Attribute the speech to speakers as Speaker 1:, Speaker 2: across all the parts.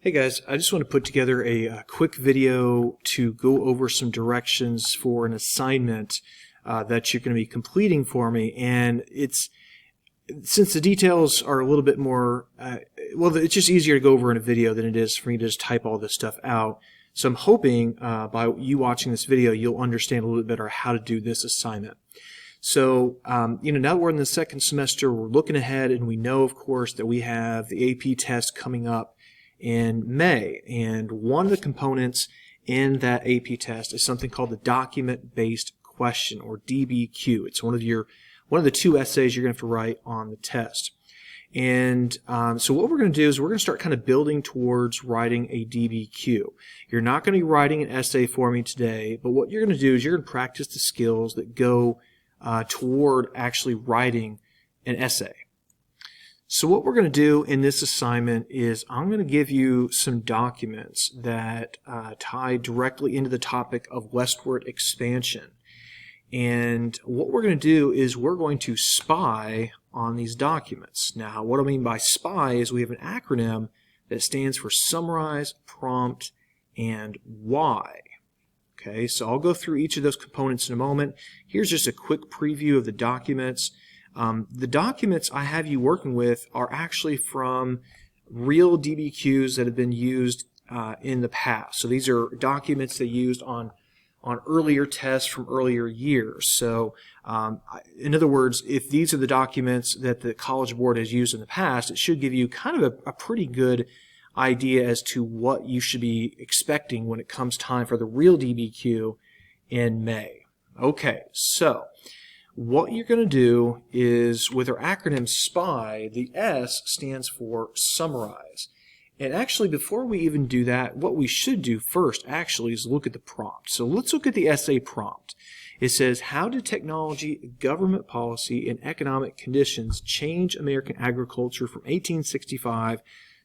Speaker 1: Hey guys, I just want to put together a quick video to go over some directions for an assignment that you're going to be completing for me. And since the details are a little bit more, it's just easier to go over in a video than it is for me to just type all this stuff out. So I'm hoping by you watching this video, you'll understand a little bit better how to do this assignment. So, now that we're in the second semester, we're looking ahead, and we know, of course, that we have the AP test coming up in May, and one of the components in that AP test is something called the document-based question, or DBQ. It's one of the two essays you're going to have to write on the test. And so what we're going to do is we're going to start kind of building towards writing a DBQ. You're not going to be writing an essay for me today, but what you're going to do is you're going to practice the skills that go toward actually writing an essay. So what we're going to do in this assignment is I'm going to give you some documents that tie directly into the topic of westward expansion. And what we're going to do is we're going to spy on these documents. Now, what I mean by spy is we have an acronym that stands for summarize, prompt, and why. Okay, so I'll go through each of those components in a moment. Here's just a quick preview of the documents. The documents I have you working with are actually from real DBQs that have been used in the past. So these are documents they used on earlier tests from earlier years. So in other words, if these are the documents that the College Board has used in the past, it should give you kind of a pretty good idea as to what you should be expecting when it comes time for the real DBQ in May. Okay, so what you're going to do is, with our acronym SPY, the S stands for summarize. And actually, before we even do that, what we should do first actually is look at the prompt. So let's look at the essay prompt. It says, how did technology, government policy, and economic conditions change American agriculture from 1865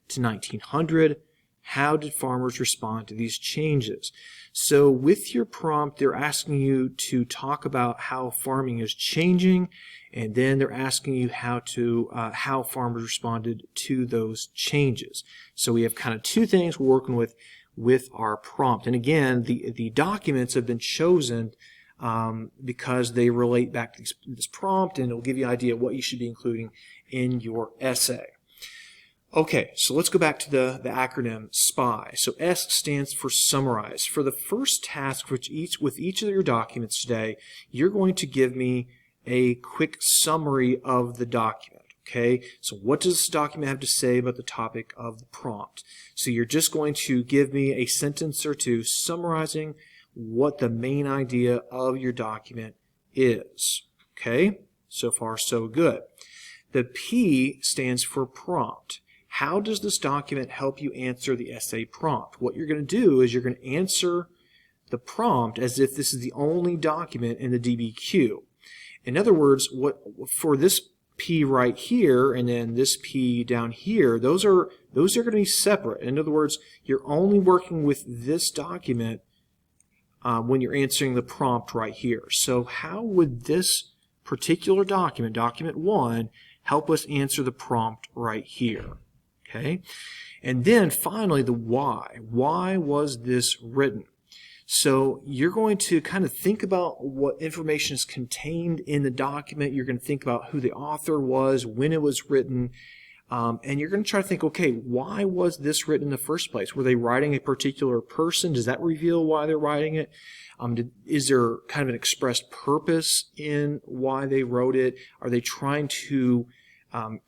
Speaker 1: to 1900? How did farmers respond to these changes? So with your prompt, they're asking you to talk about how farming is changing, and then they're asking you how farmers responded to those changes. So we have kind of two things we're working with our prompt. And again, the documents have been chosen because they relate back to this prompt, and it'll give you an idea of what you should be including in your essay. Okay, so let's go back to the acronym SPY. So S stands for summarize. For the first task with each of your documents today, you're going to give me a quick summary of the document. Okay, so what does this document have to say about the topic of the prompt? So you're just going to give me a sentence or two summarizing what the main idea of your document is. Okay, so far so good. The P stands for prompt. How does this document help you answer the essay prompt? What you're going to do is you're going to answer the prompt as if this is the only document in the DBQ. In other words, for this P right here and then this P down here, those are going to be separate. In other words, you're only working with this document when you're answering the prompt right here. So how would this particular document, document 1, help us answer the prompt right here? Okay, and then finally the why. Why was this written? So you're going to kind of think about what information is contained in the document. You're going to think about who the author was, when it was written, and you're going to try to think, okay, why was this written in the first place? Were they writing a particular person? Does that reveal why they're writing it? Is there kind of an expressed purpose in why they wrote it? Are they trying to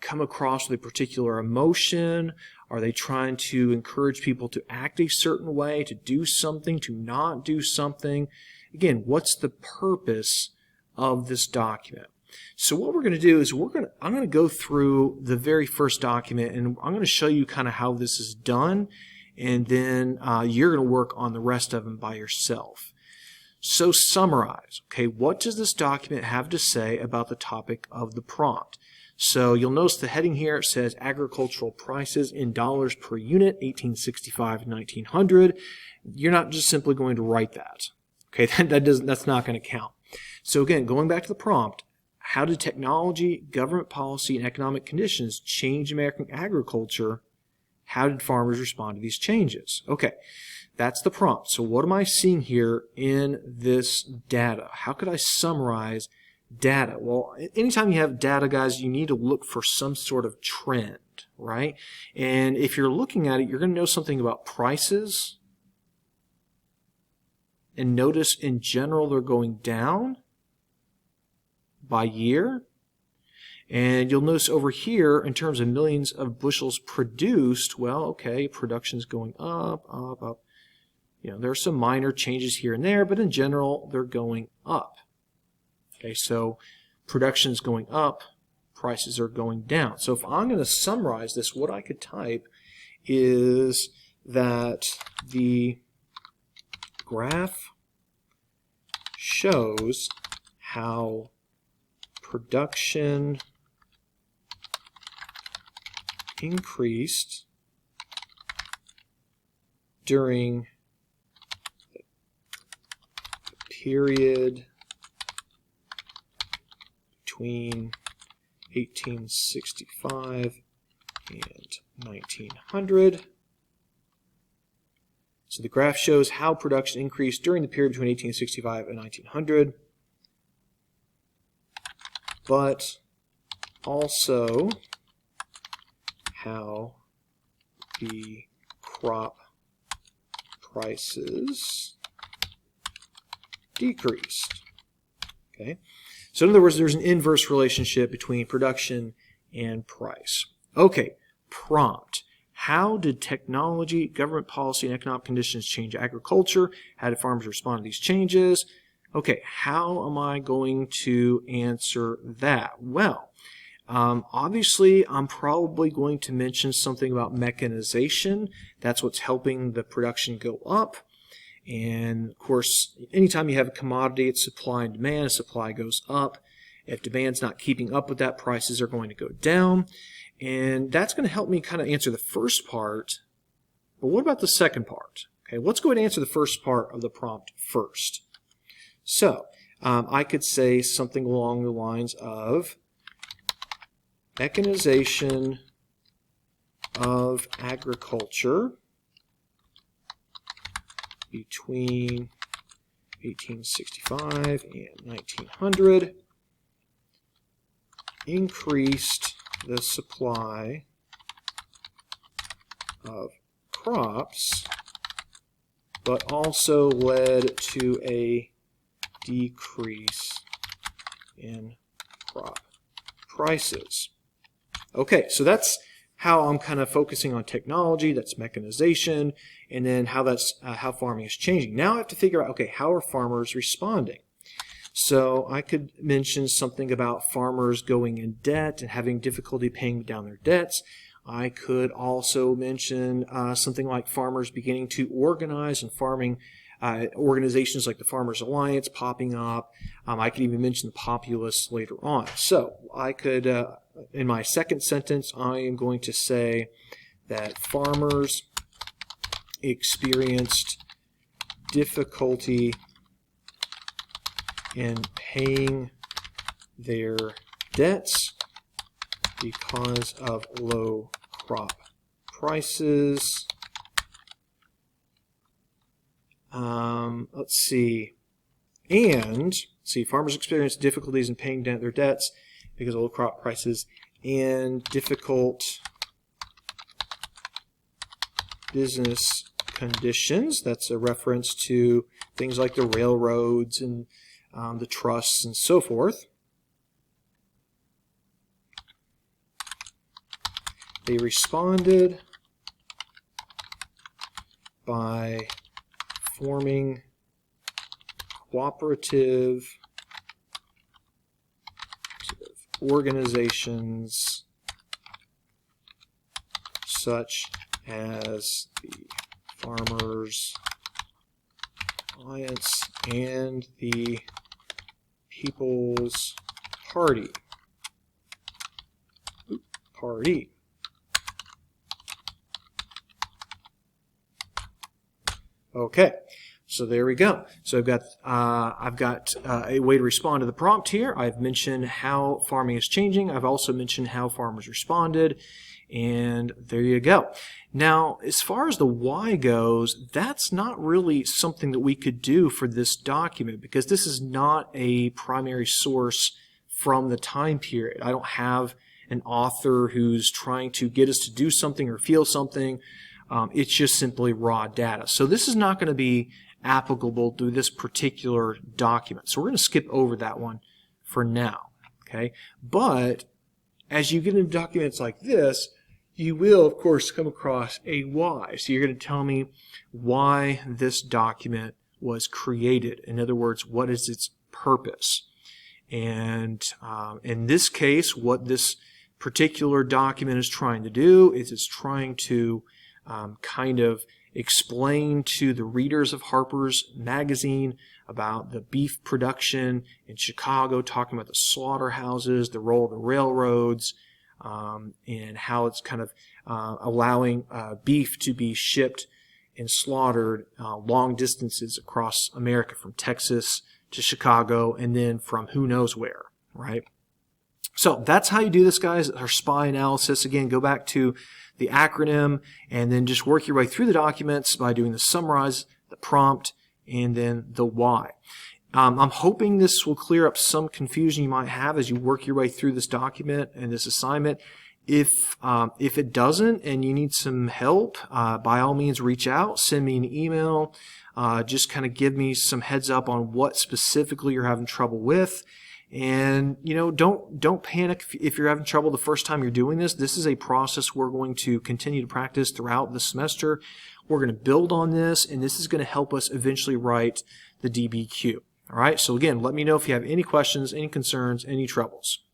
Speaker 1: come across with a particular emotion? Are they trying to encourage people to act a certain way, to do something, to not do something? Again, what's the purpose of this document? So what we're going to do is I'm going to go through the very first document, and I'm going to show you kind of how this is done, and then you're going to work on the rest of them by yourself. So summarize. Okay, what does this document have to say about the topic of the prompt? So you'll notice the heading here, it says agricultural prices in dollars per unit, 1865 to 1900. You're not just simply going to write that. Okay, that's not going to count. So again, going back to the prompt, how did technology, government policy, and economic conditions change American agriculture How did farmers respond to these changes? Okay, that's the prompt. So what am I seeing here in this data? How could I summarize data? Well, anytime you have data, guys, you need to look for some sort of trend, right? And if you're looking at it, you're going to know something about prices. And notice in general they're going down by year. And you'll notice over here, in terms of millions of bushels produced, well, okay, production's going up, up, up. You know, there are some minor changes here and there, but in general, they're going up. Okay, so production's going up, prices are going down. So if I'm going to summarize this, what I could type is that the graph shows how production increased during the period between 1865 and 1900. So the graph shows how production increased during the period between 1865 and 1900, but also how the crop prices decreased. Okay, so in other words, there's an inverse relationship between production and price. Okay, prompt. How did technology, government policy, and economic conditions change agriculture? How did farmers respond to these changes? Okay, how am I going to answer that? Well, obviously, I'm probably going to mention something about mechanization. That's what's helping the production go up. And, of course, anytime you have a commodity, it's supply and demand. Supply goes up. If demand's not keeping up with that, prices are going to go down. And that's going to help me kind of answer the first part. But what about the second part? Okay, let's go ahead and answer the first part of the prompt first. So, I could say something along the lines of mechanization of agriculture between 1865 and 1900 increased the supply of crops, but also led to a decrease in crop prices. Okay, so that's how I'm kind of focusing on technology, that's mechanization, and then how that's how farming is changing. Now I have to figure out, okay, how are farmers responding? So I could mention something about farmers going in debt and having difficulty paying down their debts. I could also mention something like farmers beginning to organize and farming organizations like the Farmers Alliance popping up. I could even mention the populists later on. So I could, in my second sentence, I am going to say that farmers experienced difficulty in paying their debts because of low crop prices. Let's see. Farmers experience difficulties in paying down their debts because of low crop prices and difficult business conditions. That's a reference to things like the railroads and the trusts and so forth. They responded by forming cooperative organizations such as the Farmers Alliance and the People's Party. Okay, so there we go. So I've got a way to respond to the prompt here. I've mentioned how farming is changing. I've also mentioned how farmers responded, And there you go. Now, as far as the why goes, that's not really something that we could do for this document because this is not a primary source from the time period. I don't have an author who's trying to get us to do something or feel something. It's just simply raw data. So this is not going to be applicable to this particular document. So we're going to skip over that one for now. Okay, but as you get into documents like this, you will, of course, come across a why. So you're going to tell me why this document was created. In other words, what is its purpose? And in this case, what this particular document is trying to do is it's trying to kind of explain to the readers of Harper's Magazine about the beef production in Chicago, talking about the slaughterhouses, the role of the railroads, and how it's kind of allowing beef to be shipped and slaughtered long distances across America, from Texas to Chicago, and then from who knows where, right? So that's how you do this, guys. Our SPY analysis. Again, go back to the acronym and then just work your way through the documents by doing the summarize, the prompt, and then the why. I'm hoping this will clear up some confusion you might have as you work your way through this document and this assignment. If it doesn't and you need some help, by all means reach out, send me an email, just kind of give me some heads up on what specifically you're having trouble with. And, you know, don't panic if you're having trouble the first time you're doing this. This is a process we're going to continue to practice throughout the semester. We're going to build on this, and this is going to help us eventually write the DBQ. All right, so again, let me know if you have any questions, any concerns, any troubles.